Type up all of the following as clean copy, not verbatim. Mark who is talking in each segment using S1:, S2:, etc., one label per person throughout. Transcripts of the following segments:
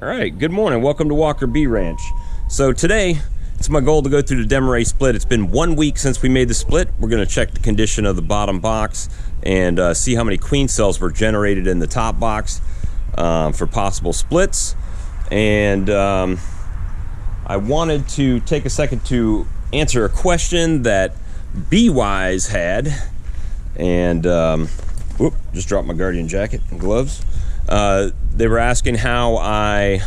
S1: All right, good morning. Welcome to Walker Bee Ranch. So today, it's my goal to go through the Demaree split. It's been 1 week since we made the split. We're gonna check the condition of the bottom box and see how many queen cells were generated in the top box for possible splits. And I wanted to take a second to answer a question that Bee-Wise had. And, whoop, just dropped my Guardian jacket and gloves. They were asking how I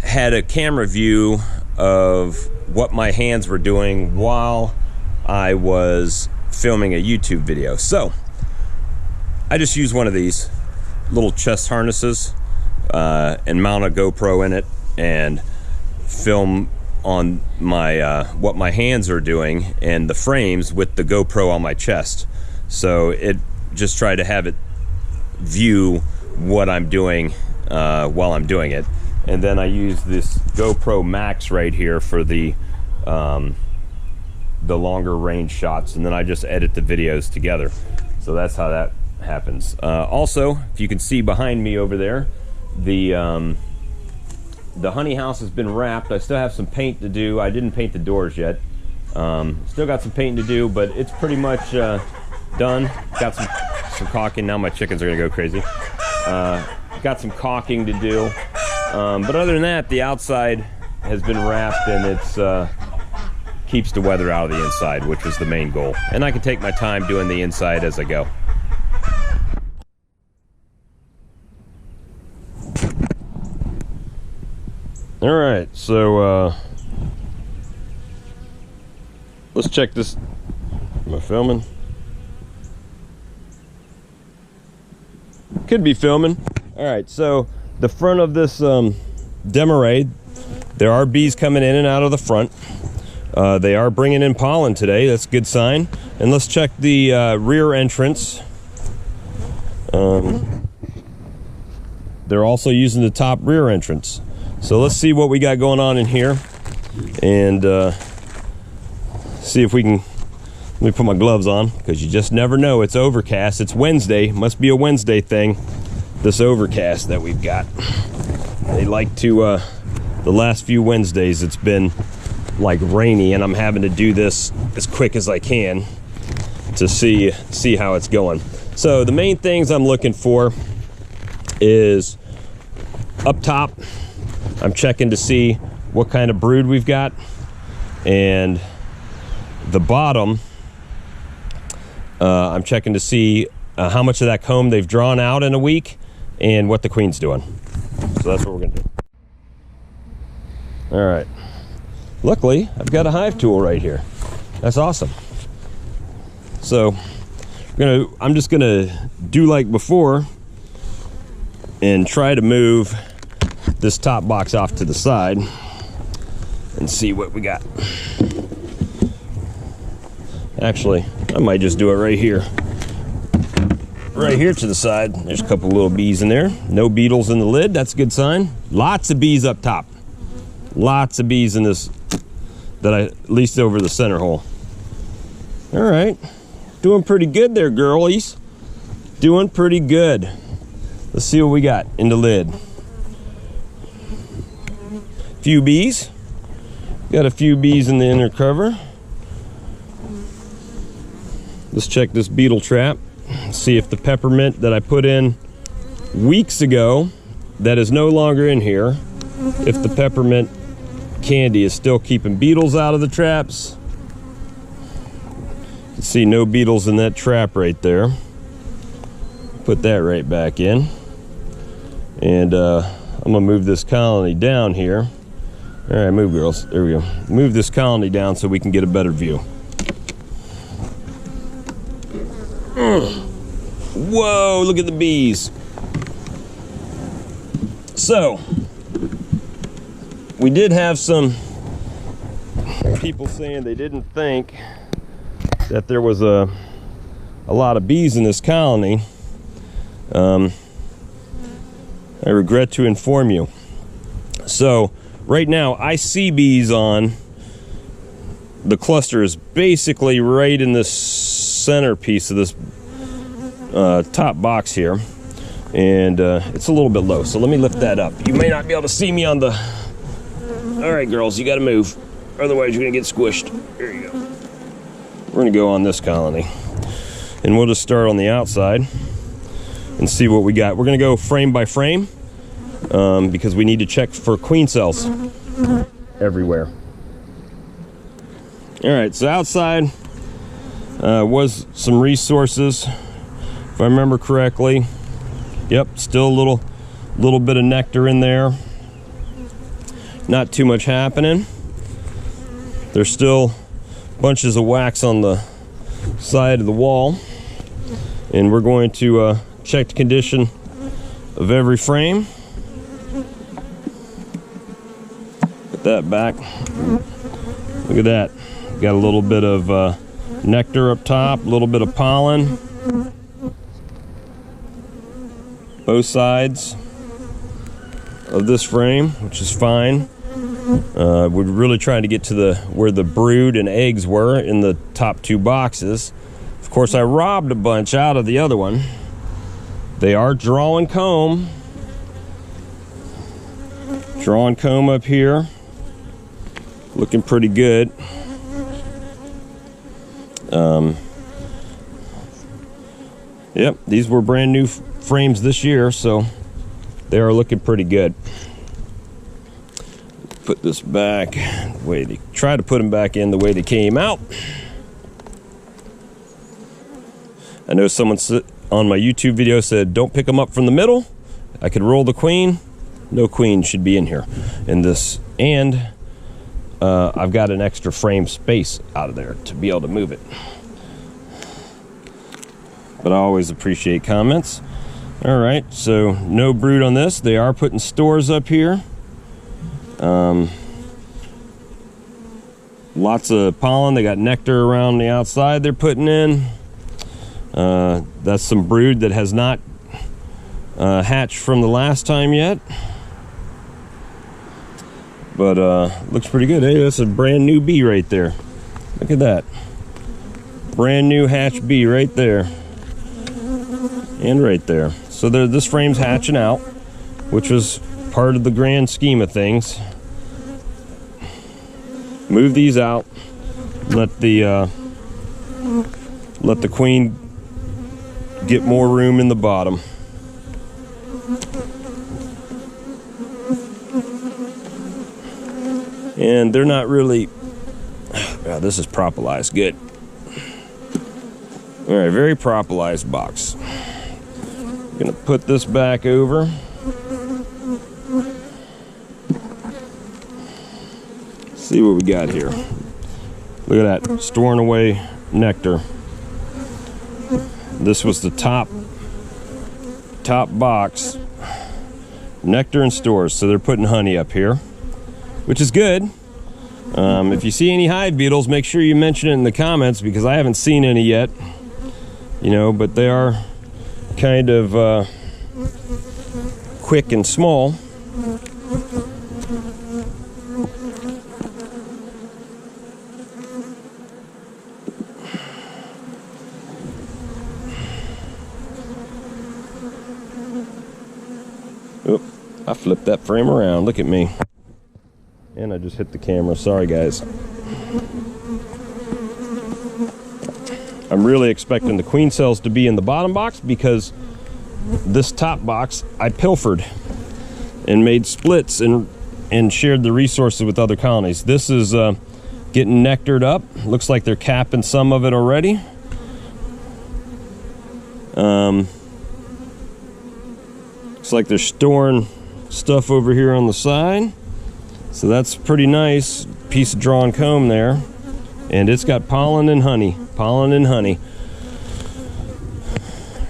S1: had a camera view of what my hands were doing while I was filming a YouTube video. So I just use one of these little chest harnesses and mount a GoPro in it and film on my what my hands are doing and the frames with the GoPro on my chest. So it just try to have it view what I'm doing while I'm doing it. And then I use this GoPro Max right here for the longer range shots, and then I just edit the videos together. So that's how that happens. Also, if you can see behind me over there, the honey house has been wrapped. I still have some paint to do. I didn't paint the doors yet. Still got some painting to do, but it's pretty much done. Got some caulking. Now my chickens are gonna go crazy. Got some caulking to do, but other than that, the outside has been wrapped, and it's keeps the weather out of the inside, which was the main goal. And I can take my time doing the inside as I go. All right, so let's check this. Am I filming? Could be filming. All right, so the front of this Demaree, there are bees coming in and out of the front. They are bringing in pollen today. That's a good sign. And let's check the rear entrance. They're also using the top rear entrance. So let's see what we got going on in here and see if we can. Let me put my gloves on, because you just never know. It's overcast. It's Wednesday. Must be a Wednesday thing, this overcast that we've got. They like to, the last few Wednesdays, it's been like rainy, and I'm having to do this as quick as I can to see how it's going. So the main things I'm looking for is up top, I'm checking to see what kind of brood we've got, and the bottom, I'm checking to see how much of that comb they've drawn out in a week and what the queen's doing. So that's what we're gonna do. All right. Luckily, I've got a hive tool right here. That's awesome. So I'm just gonna do like before and try to move this top box off to the side and see what we got. Actually, I might just do it right here. Right here to the side. There's a couple little bees in there. No beetles in the lid. That's a good sign. Lots of bees up top. Lots of bees in this, at least over the center hole. All right. Doing pretty good there, girlies. Doing pretty good. Let's see what we got in the lid. Few bees. Got a few bees in the inner cover. Let's check this beetle trap. See if the peppermint that I put in weeks ago, that is no longer in here, if the peppermint candy is still keeping beetles out of the traps. You can see no beetles in that trap right there. Put that right back in. And I'm gonna move this colony down here. All right, move, girls. There we go. Move this colony down so we can get a better view. Whoa, look at the bees. So, we did have some people saying they didn't think that there was a lot of bees in this colony. I regret to inform you. So, right now, I see bees on. The cluster is basically right in this centerpiece of this top box here. and it's a little bit low. So let me lift that up. You may not be able to see me on the... All right, girls, you got to move. Otherwise, you're going to get squished. There you go. We're going to go on this colony. And we'll just start on the outside and see what we got. We're going to go frame by frame because we need to check for queen cells everywhere. All right, so outside was some resources, if I remember correctly. Yep, still a little bit of nectar in there. Not too much happening. There's still bunches of wax on the side of the wall, and we're going to check the condition of every frame. Put that back. Look at that. Got a little bit of nectar up top, a little bit of pollen. Both sides of this frame, which is fine. We're really trying to get to where the brood and eggs were in the top two boxes. Of course, I robbed a bunch out of the other one. They are drawing comb. Drawing comb up here. Looking pretty good. Yep, these were brand new frames this year, so they are looking pretty good. Put this back the way they try to put them back in the way they came out. I know someone on my YouTube video said don't pick them up from the middle. I could roll the queen. No queen should be in here in this, and I've got an extra frame space out of there to be able to move it. But I always appreciate comments. All right, so no brood on this. They are putting stores up here. Lots of pollen. They got nectar around the outside they're putting in. That's some brood that has not hatched from the last time yet. But looks pretty good. Hey, that's a brand new bee right there. Look at that. Brand new hatch bee right there. And right there. So this frame's hatching out, which was part of the grand scheme of things. Move these out. Let the queen get more room in the bottom. And they're not really... Oh, this is propolized. Good. All right, very propolized box. I'm gonna put this back over. See what we got here. Look at that, storing away nectar. This was the top box. Nectar and stores, so they're putting honey up here, which is good. If you see any hive beetles, make sure you mention it in the comments because I haven't seen any yet. You know, but they are kind of quick and small. Oh, I flipped that frame around. Look at me. And I just hit the camera. Sorry, guys. I'm really expecting the queen cells to be in the bottom box because this top box I pilfered and made splits and shared the resources with other colonies. This is getting nectared up. Looks like they're capping some of it already. Looks like they're storing stuff over here on the side. So that's pretty nice. Piece of drawn comb there. And it's got pollen and honey. Pollen and honey.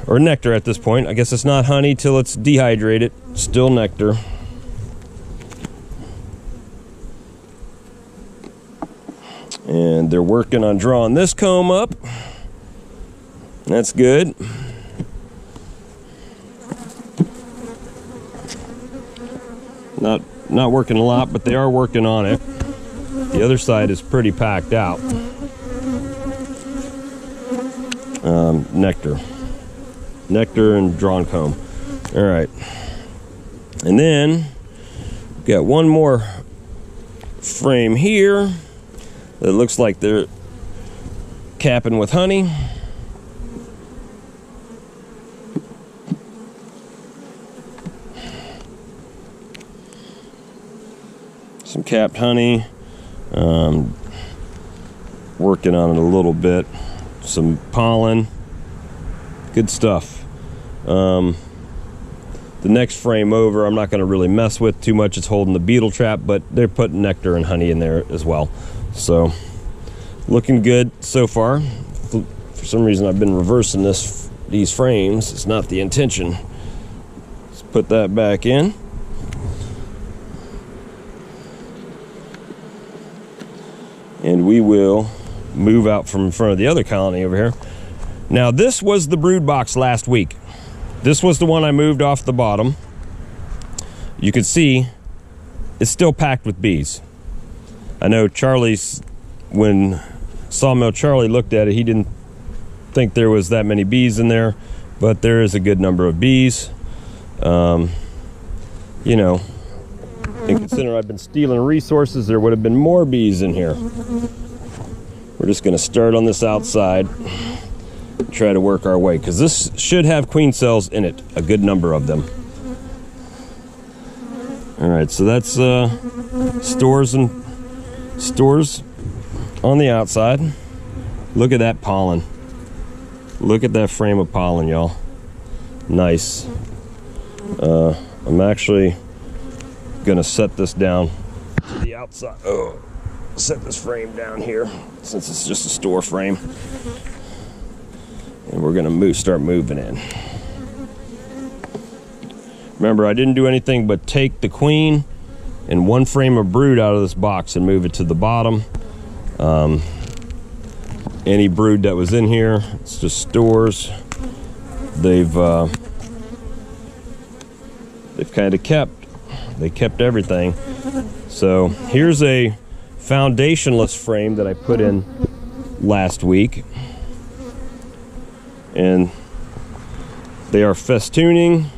S1: Or nectar at this point. I guess it's not honey till it's dehydrated. Still nectar. And they're working on drawing this comb up. That's good. Not working a lot, but they are working on it. The other side is pretty packed out. Nectar and drawn comb. All right. And then got one more frame here that looks like they're capping with honey. Some capped honey. Working on it a little bit. Some pollen. Good stuff. The next frame over, I'm not going to really mess with too much. It's holding the beetle trap, but they're putting nectar and honey in there as well. So, looking good so far. For some reason, I've been reversing these frames. It's not the intention. Let's put that back in. And we will move out from in front of the other colony over here. Now, this was the brood box last week. This was the one I moved off the bottom. You can see it's still packed with bees. I know when Sawmill Charlie looked at it, he didn't think there was that many bees in there, but there is a good number of bees. You know, and considering I've been stealing resources, there would have been more bees in here. We're just gonna start on this outside. Try to work our way, because this should have queen cells in it, a good number of them. All right, so that's stores on the outside. Look at that pollen. Look at that frame of pollen, y'all. Nice. I'm actually gonna set this down to the outside. Oh, set this frame down here since it's just a store frame. And we're gonna start moving in. Remember, I didn't do anything but take the queen and one frame of brood out of this box and move it to the bottom. Any brood that was in here, it's just stores. They've kind of kept everything. So here's a foundationless frame that I put in last week. And they are festooning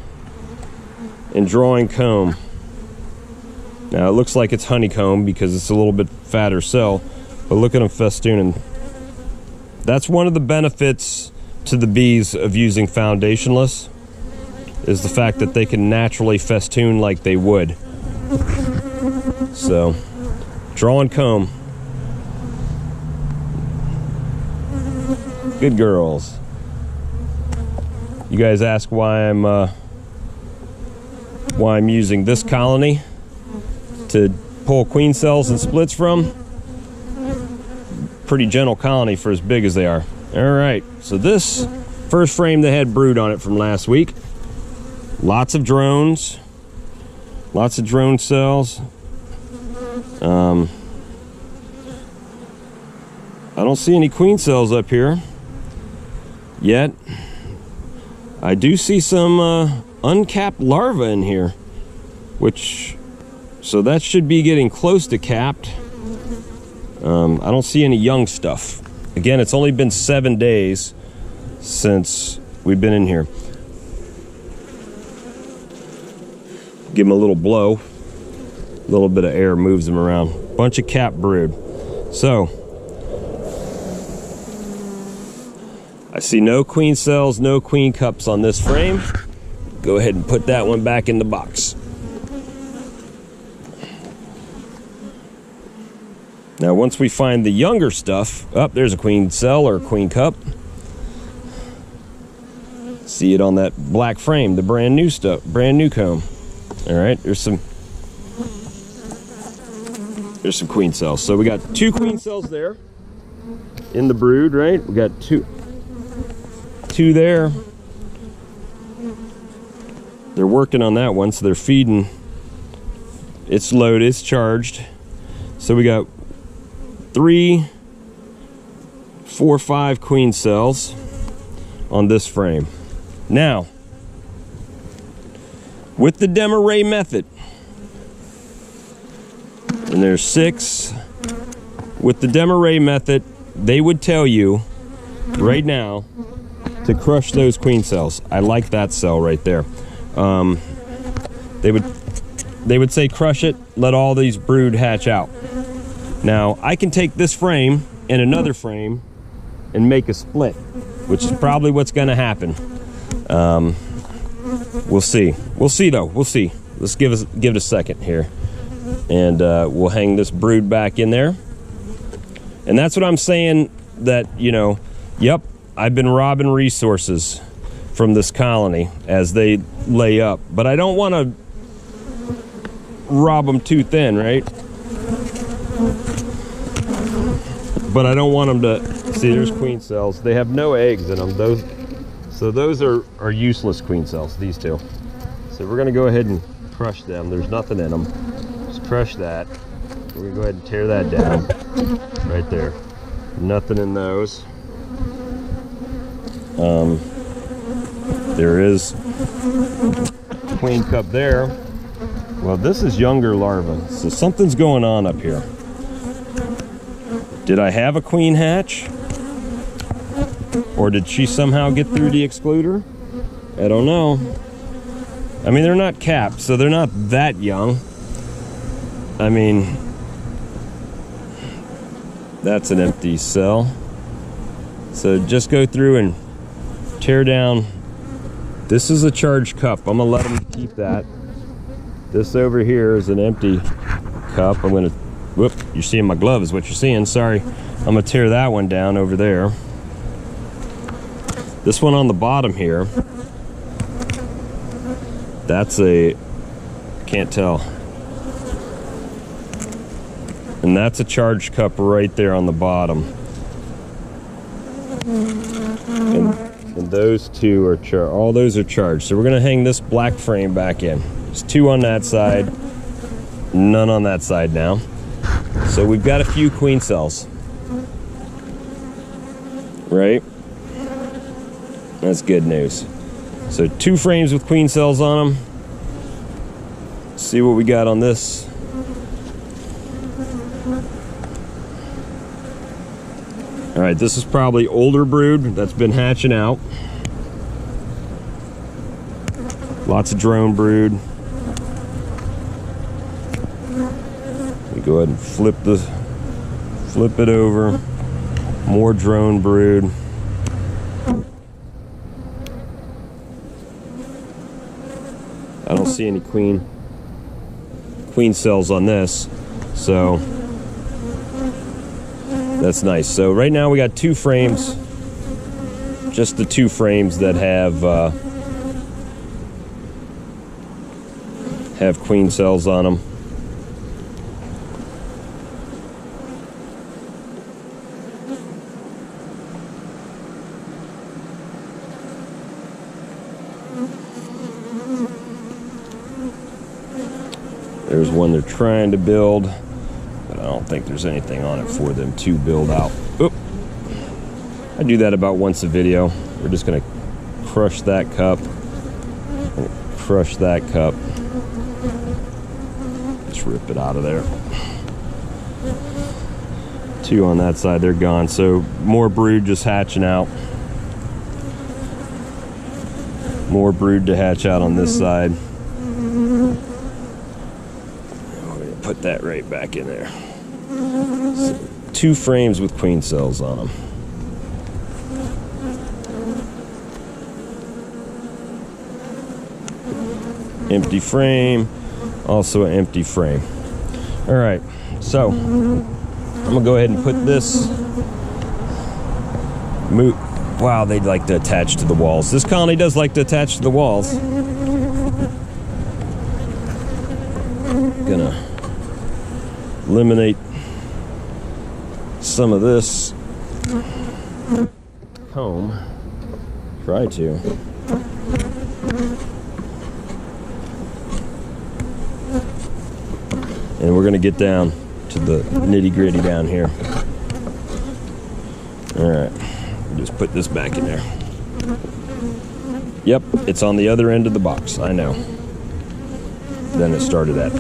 S1: and drawing comb. Now it looks like it's honeycomb because it's a little bit fatter cell, but look at them festooning. That's one of the benefits to the bees of using foundationless, is the fact that they can naturally festoon like they would. So, drawing comb. Good girls. You guys ask why I'm using this colony to pull queen cells and splits from. Pretty gentle colony for as big as they are. All right, so this first frame that had brood on it from last week. Lots of drones, lots of drone cells. I don't see any queen cells up here yet. I do see some uncapped larvae in here, so that should be getting close to capped. I don't see any young stuff. Again, it's only been 7 days since we've been in here. Give them a little blow. A little bit of air moves them around. Bunch of capped brood. So, I see no queen cells, no queen cups on this frame. Go ahead and put that one back in the box. Now, once we find the younger stuff, there's a queen cell or a queen cup. See it on that black frame, the brand new stuff, brand new comb. All right, there's some queen cells. So we got 2 queen cells there in the brood, right? We got two there. They're working on that one, so they're feeding. It's loaded, it's charged. So we got 3, 4, 5 queen cells on this frame. Now, with the Demaree method, and there's 6, with the Demaree method, they would tell you right now to crush those queen cells. I like that cell right there. They would say crush it, let all these brood hatch out. Now, I can take this frame and another frame and make a split, which is probably what's going to happen. We'll see. We'll see, though. We'll see. Let's give it a second here. And we'll hang this brood back in there. And that's what I'm saying, that, you know, yep, I've been robbing resources from this colony as they lay up. But I don't want to rob them too thin, right? But I don't want them to... See, there's queen cells. They have no eggs in them. Those are useless queen cells, these two. So we're going to go ahead and crush them. There's nothing in them. Just crush that. We're going to go ahead and tear that down. Right there. Nothing in those. There is queen cup there. Well, this is younger larva, so something's going on up here. Did I have a queen hatch? Or did she somehow get through the excluder? I don't know. I mean, they're not capped, so they're not that young. I mean, that's an empty cell. So just go through and tear down. This is a charged cup. I'm gonna let them keep that. This over here is an empty cup. I'm gonna, whoop, you're seeing my glove is what you're seeing, sorry. I'm gonna tear that one down over there. This one on the bottom here, that's a, can't tell. And that's a charged cup right there on the bottom. And those two are all those are charged. So we're gonna hang this black frame back in. There's two on that side, none on that side now. So we've got a few queen cells. Right? That's good news. So 2 frames with queen cells on them. Let's see what we got on this. All right, this is probably older brood that's been hatching out. Lots of drone brood. We go ahead and flip it over. More drone brood. I don't see any queen cells on this, so that's nice. So right now we got 2 frames, just the 2 frames that have queen cells on them. There's one they're trying to build, but I don't think there's anything on it for them to build out. Oop. I do that about once a video. We're just gonna crush that cup, crush that cup. Just rip it out of there. 2 on that side, they're gone. So more brood just hatching out. More brood to hatch out on this side. Put that right back in there. So 2 frames with queen cells on them. Empty frame, also an empty frame. All right, so I'm gonna go ahead and put this. Wow, they'd like to attach to the walls. This colony does like to attach to the walls. Gonna eliminate some of this comb. Try to. And we're gonna get down to the nitty-gritty down here. All right, just put this back in there. Yep, it's on the other end of the box, I know. Then it started at.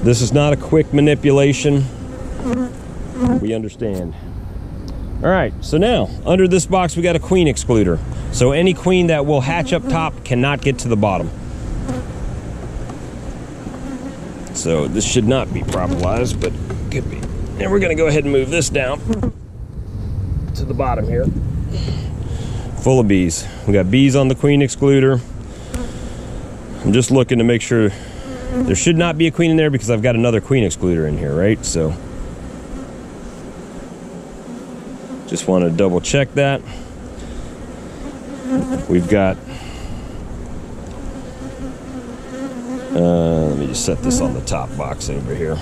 S1: This is not a quick manipulation. We understand. All right, so now under this box we got a queen excluder. So any queen that will hatch up top cannot get to the bottom. So this should not be propolized, but could be. And we're gonna go ahead and move this down to the bottom here. Full of bees. We got bees on the queen excluder. I'm just looking to make sure there should not be a queen in there because I've got another queen excluder in here, right? So just want to double check that. We've got, let me just set this on the top box over here.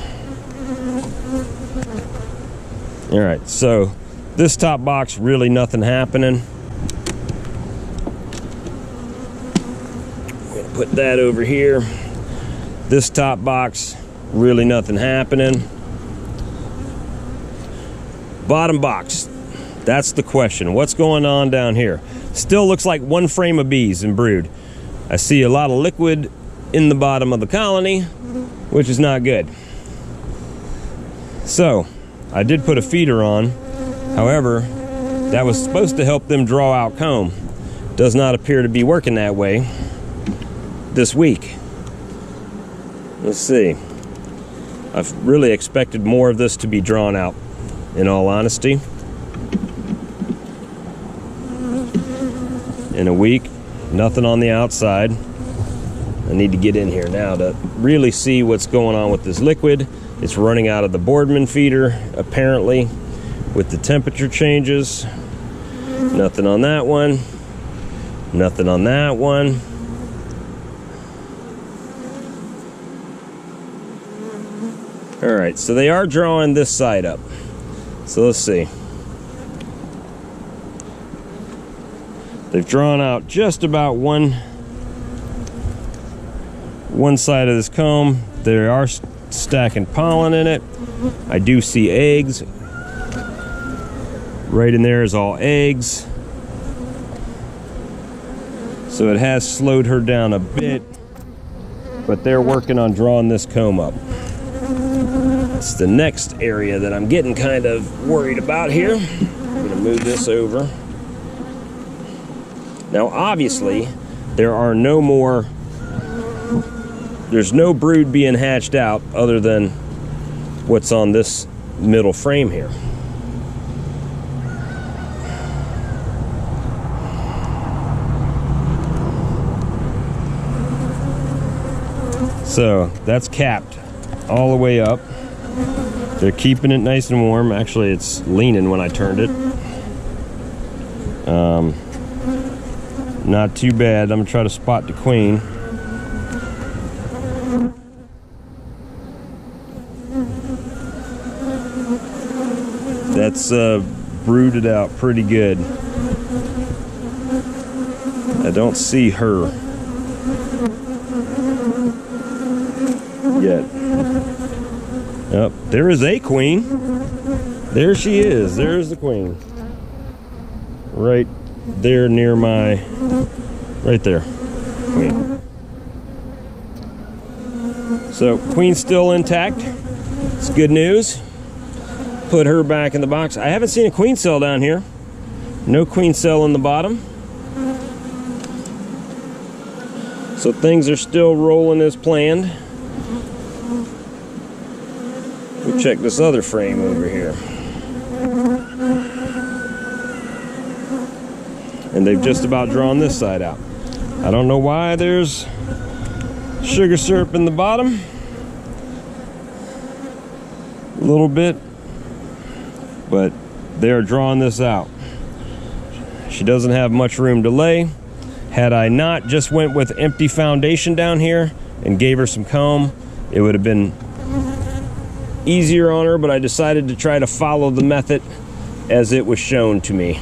S1: All right, so this top box, really nothing happening. I'm gonna put that over here. This top box, really nothing happening. Bottom box, that's the question. What's going on down here? Still looks like one frame of bees in brood. I see a lot of liquid in the bottom of the colony, which is not good. So, I did put a feeder on. However, that was supposed to help them draw out comb. Does not appear to be working that way this week. Let's see. I've really expected more of this to be drawn out, in all honesty. In a week, nothing on the outside. I need to get in here now to really see what's going on with this liquid. It's running out of the Boardman feeder, apparently, with the temperature changes. Nothing on that one. Nothing on that one. All right, so they are drawing this side up. So let's see. They've drawn out just about one side of this comb. They are stacking pollen in it. I do see eggs. Right in there is all eggs. So it has slowed her down a bit, but they're working on drawing this comb up. It's the next area that I'm getting kind of worried about here. I'm gonna move this over. Now obviously, there's no brood being hatched out other than what's on this middle frame here. So that's capped all the way up. They're keeping it nice and warm. Actually, it's leaning when I turned it. Not too bad. I'm gonna try to spot the queen. That's brooded out pretty good. I don't see her yet. Oh, there is a queen. There she is. There's the queen. Right there near my, right there. Queen. So queen's still intact. It's good news. Put her back in the box. I haven't seen a queen cell down here. No queen cell in the bottom. So things are still rolling as planned. We'll check this other frame over here. And they've just about drawn this side out. I don't know why there's sugar syrup in the bottom. A little bit. But they are drawing this out. She doesn't have much room to lay. Had I not just went with empty foundation down here and gave her some comb, it would have been easier on her, but I decided to try to follow the method as it was shown to me.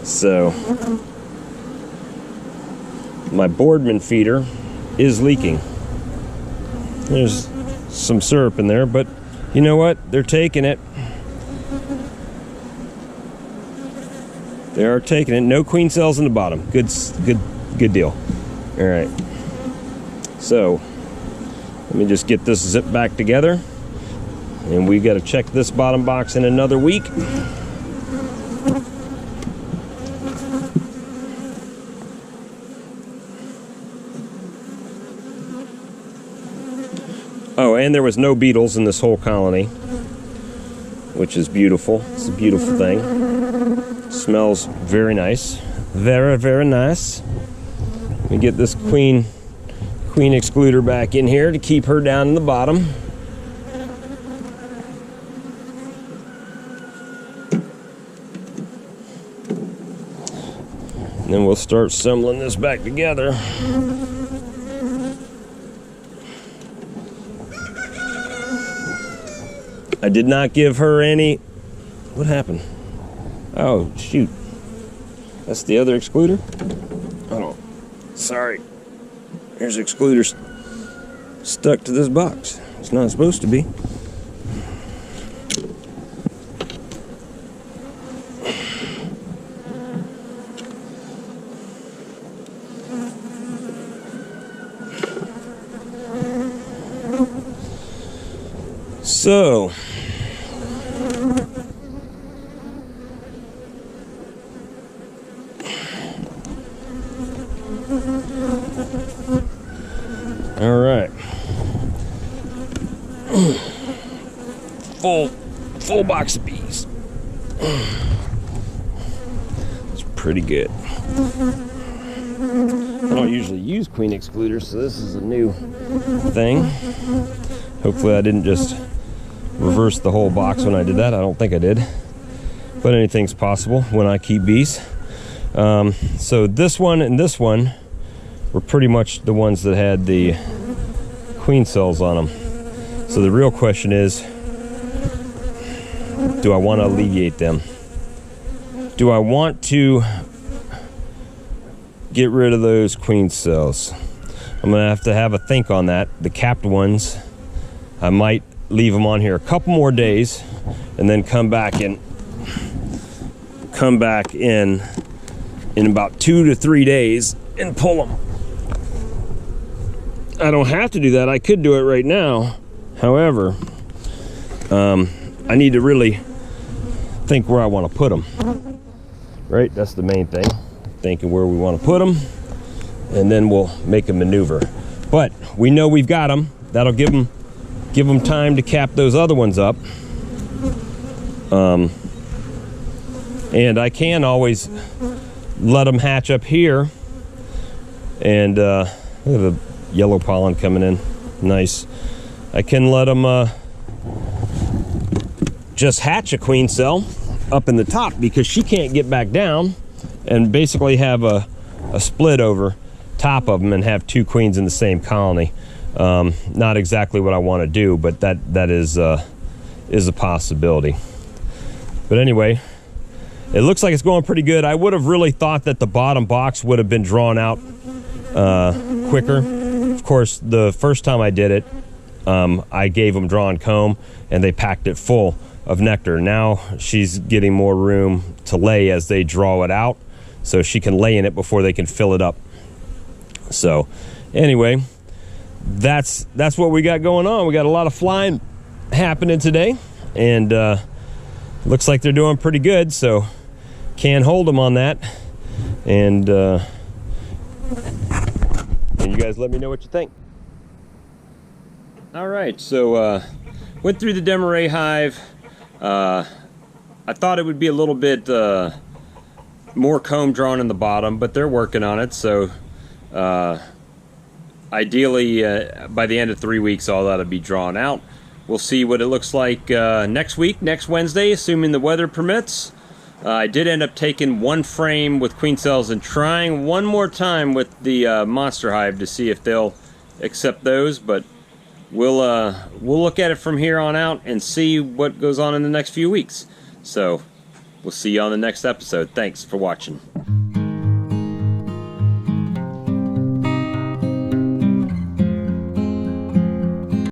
S1: So my Boardman feeder is leaking. There's some syrup in there, but you know what? They're taking it. They are taking it. No queen cells in the bottom. Good deal. All right. So let me just get this zip back together, and we got to check this bottom box in another week. Oh, and there was no beetles in this whole colony, which is beautiful. It's a beautiful thing. Smells very nice. Very, very nice. Let me get this queen excluder back in here to keep her down in the bottom. And then we'll start assembling this back together. I did not give her any... What happened? Oh, shoot. That's the other excluder? Oh, sorry. There's excluders stuck to this box. It's not supposed to be. So, all right, full box of bees. It's pretty good. I don't usually use queen excluders, so this is a new thing. Hopefully I didn't just reverse the whole box when I did that. I don't think I did, but anything's possible when I keep bees. So this one and this one were pretty much the ones that had the queen cells on them. So the real question is, do I want to alleviate them? Do I want to get rid of those queen cells? I'm gonna have a think on that. The capped ones, I might leave them on here a couple more days and then come back in about 2 to 3 days and pull them. I don't have to do that. I could do it right now. However, I need to really think where I want to put them. Right? That's the main thing. Thinking where we want to put them, and then we'll make a maneuver. But we know we've got them. That'll give them time to cap those other ones up. And I can always let them hatch up here. And look at the yellow pollen coming in. Nice. I can let them just hatch a queen cell up in the top, because she can't get back down, and basically have a split over top of them and have 2 queens in the same colony. Not exactly what I want to do, but that is a possibility. But anyway, it looks like it's going pretty good. I would have really thought that the bottom box would have been drawn out quicker. Of course, the first time I did it, I gave them drawn comb and they packed it full of nectar. Now she's getting more room to lay as they draw it out, so she can lay in it before they can fill it up. So anyway, that's what we got going on. We got a lot of flying happening today, and looks like they're doing pretty good, so can't hold them on that. And you guys let me know what you think. All right, so went through the Demaree hive. I thought it would be a little bit more comb drawn in the bottom, but they're working on it. So ideally, by the end of 3 weeks, all that'll be drawn out. We'll see what it looks like next week, next Wednesday, assuming the weather permits. I did end up taking 1 frame with queen cells and trying one more time with the monster hive to see if they'll accept those, but we'll look at it from here on out and see what goes on in the next few weeks. So we'll see you on the next episode. Thanks for watching.